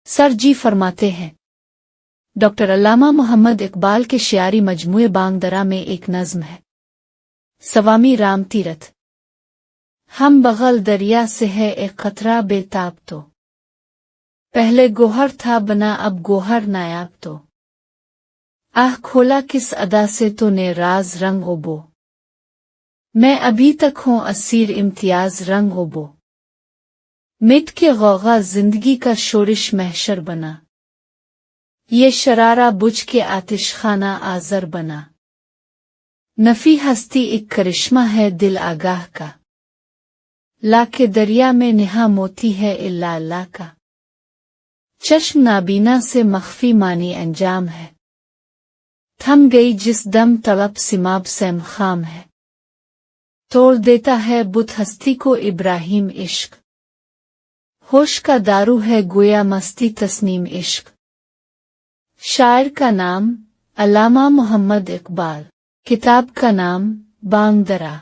Sir जी फरमाते हैं, doctor अल्लामा मोहम्मद इकबाल के शियारी मजमूए बांगदरा में एक नज़्म है, स्वामी राम तीरथ। हम बगल दरिया से है एक कतरा बेताब तो, पहले गोहर था बना अब गोहर नायाब तो, आह खोला किस अदा से तो ने राज रंग ओबो, मैं अभी तक हूँ असीर इम्तियाज रंग ओबो, मिट के गौगा जिंदगी का शोरिश महशर बना, ये शरारा बुझ के आतिश खाना आजर बना, नफी हस्ती एक करिश्मा है दिल आगाह का, लाके दरिया में निहा मोती है इल्ला अल्लाह का, चश्म नाबीना से मख्फी मानी अंजाम है, थम गई जिस दम तलब सिमाब सैम खाम है, तोड़ देता है बुत हस्ती को इब्राहिम इश्क, होश का दारू है गोया मस्ती तस्नीम इश्क। शायर का नाम अल्लामा मोहम्मद इकबाल, किताब का नाम बांगदरा।